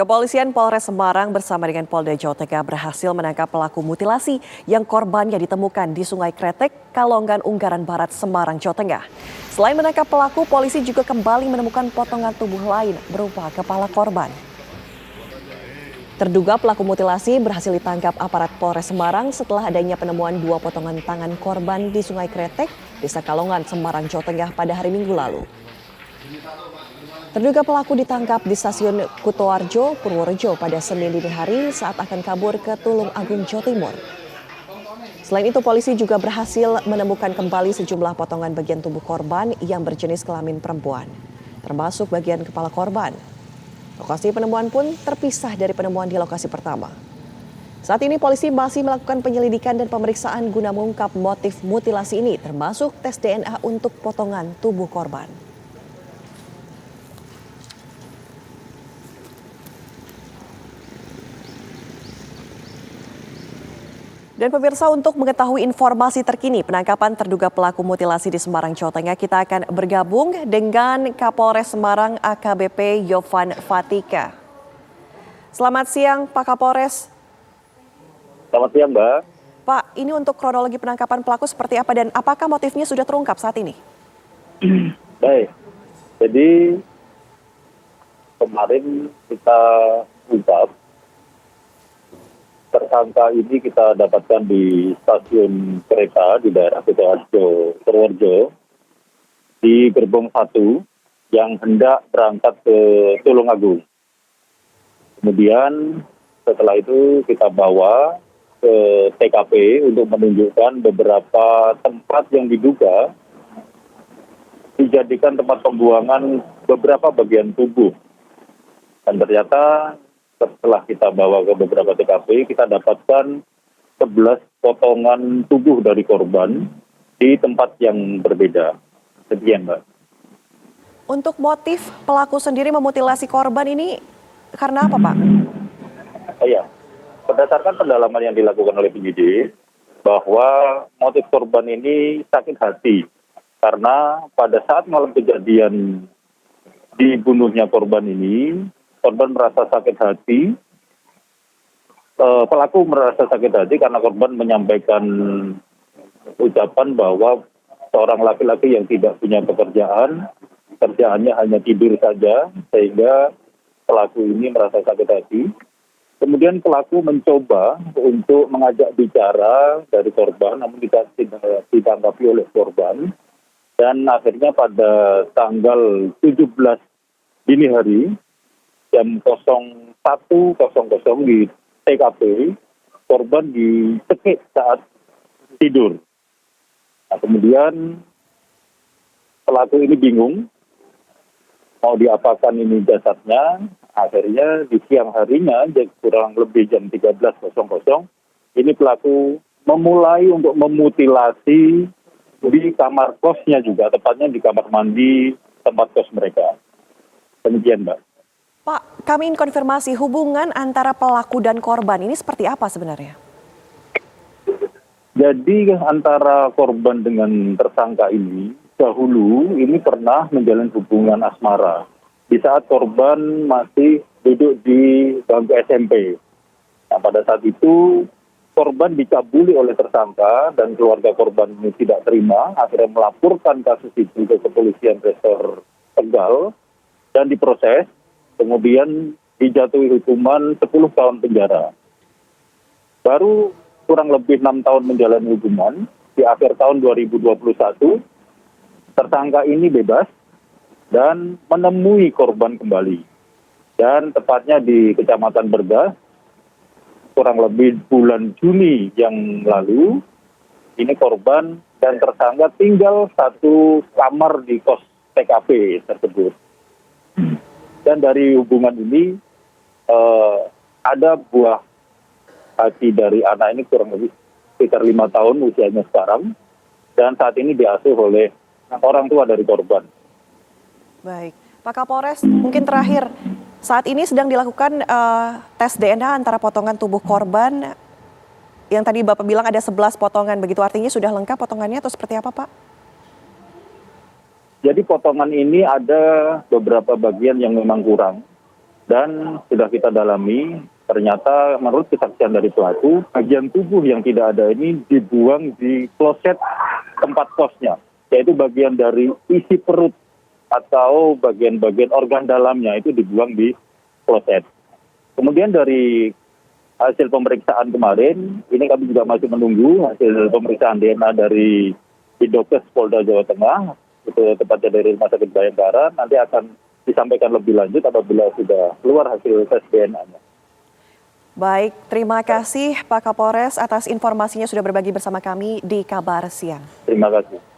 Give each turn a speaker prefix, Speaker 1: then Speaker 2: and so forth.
Speaker 1: Kepolisian Polres Semarang bersama dengan Polda Jawa Tengah berhasil menangkap pelaku mutilasi yang korbannya ditemukan di Sungai Kretek, Kalongan, Unggaran Barat, Semarang, Jawa Tengah. Selain menangkap pelaku, polisi juga kembali menemukan potongan tubuh lain berupa kepala korban. Terduga pelaku mutilasi berhasil ditangkap aparat Polres Semarang setelah adanya penemuan 2 potongan tangan korban di Sungai Kretek, Desa Kalongan, Semarang, Jawa Tengah pada hari Minggu lalu. Terduga pelaku ditangkap di stasiun Kutoarjo, Purworejo pada Senin dini hari saat akan kabur ke Tulung Agung, Jawa Timur. Selain itu, polisi juga berhasil menemukan kembali sejumlah potongan bagian tubuh korban yang berjenis kelamin perempuan, termasuk bagian kepala korban. Lokasi penemuan pun terpisah dari penemuan di lokasi pertama. Saat ini polisi masih melakukan penyelidikan dan pemeriksaan guna mengungkap motif mutilasi ini, termasuk tes DNA untuk potongan tubuh korban. Dan pemirsa, untuk mengetahui informasi terkini penangkapan terduga pelaku mutilasi di Semarang, Jawa Tengah, kita akan bergabung dengan Kapolres Semarang AKBP Yovan Fatika. Selamat siang Pak Kapolres.
Speaker 2: Selamat siang, Mbak.
Speaker 1: Pak, ini untuk kronologi penangkapan pelaku seperti apa dan apakah motifnya sudah terungkap saat ini?
Speaker 2: Baik, jadi kemarin kita ungkap tersangka ini kita dapatkan di stasiun kereta di daerah Kutoarjo, Purworejo, di gerbong 1 yang hendak berangkat ke Tulung Agung. Kemudian setelah itu kita bawa ke TKP untuk menunjukkan beberapa tempat yang diduga dijadikan tempat pembuangan beberapa bagian tubuh. Dan ternyata setelah kita bawa ke beberapa TKP, kita dapatkan 11 potongan tubuh dari korban di tempat yang berbeda. Demikian, Mbak.
Speaker 1: Untuk motif pelaku sendiri memutilasi korban ini karena apa, Pak?
Speaker 2: Iya, berdasarkan pendalaman yang dilakukan oleh penyidik, bahwa motif korban ini sakit hati. Karena pada saat malam kejadian dibunuhnya korban ini, korban merasa sakit hati, pelaku merasa sakit hati karena korban menyampaikan ucapan bahwa seorang laki-laki yang tidak punya pekerjaan, kerjaannya hanya tidur saja, sehingga pelaku ini merasa sakit hati. Kemudian pelaku mencoba untuk mengajak bicara dari korban, namun tidak ditanggapi oleh korban. Dan akhirnya pada tanggal 17 dini hari, jam 01.00 di TKP, korban dicekik saat tidur. Nah, kemudian pelaku ini bingung, mau diapakan ini jasadnya. Akhirnya di siang harinya, kurang lebih jam 13.00, ini pelaku memulai untuk memutilasi di kamar kosnya juga, tepatnya di kamar mandi tempat kos mereka. Demikian, Mbak.
Speaker 1: Pak, kami ingin konfirmasi hubungan antara pelaku dan korban ini seperti apa sebenarnya?
Speaker 2: Jadi antara korban dengan tersangka ini, dahulu ini pernah menjalin hubungan asmara. Di saat korban masih duduk di bangku SMP. Nah, pada saat itu korban dicabuli oleh tersangka dan keluarga korban ini tidak terima, akhirnya melaporkan kasus itu ke kepolisian Resor Tegal dan diproses. Kemudian dijatuhi hukuman 10 tahun penjara. Baru kurang lebih 6 tahun menjalani hukuman, di akhir tahun 2021, tersangka ini bebas dan menemui korban kembali. Dan tepatnya di Kecamatan Bergas, kurang lebih bulan Juni yang lalu, ini korban dan tersangka tinggal satu kamar di kos TKP tersebut. Dan dari hubungan ini ada buah hati dari anak ini kurang lebih sekitar 5 tahun usianya sekarang. Dan saat ini diasuh oleh orang tua dari korban.
Speaker 1: Baik, Pak Kapolres, mungkin terakhir, saat ini sedang dilakukan tes DNA antara potongan tubuh korban yang tadi Bapak bilang ada 11 potongan, begitu artinya sudah lengkap potongannya atau seperti apa, Pak?
Speaker 2: Jadi potongan ini ada beberapa bagian yang memang kurang. Dan sudah kita dalami, ternyata menurut kesaksian dari pelaku, bagian tubuh yang tidak ada ini dibuang di kloset tempat kosnya, yaitu bagian dari isi perut atau bagian-bagian organ dalamnya itu dibuang di kloset. Kemudian dari hasil pemeriksaan kemarin, ini kami juga masih menunggu hasil pemeriksaan DNA dari Bidokes Polda Jawa Tengah, itu tepatnya dari Rumah Sakit Bayangkara, nanti akan disampaikan lebih lanjut apabila sudah keluar hasil tes DNA-nya.
Speaker 1: Baik, terima kasih Pak Kapolres atas informasinya sudah berbagi bersama kami di Kabar Siang.
Speaker 2: Terima kasih.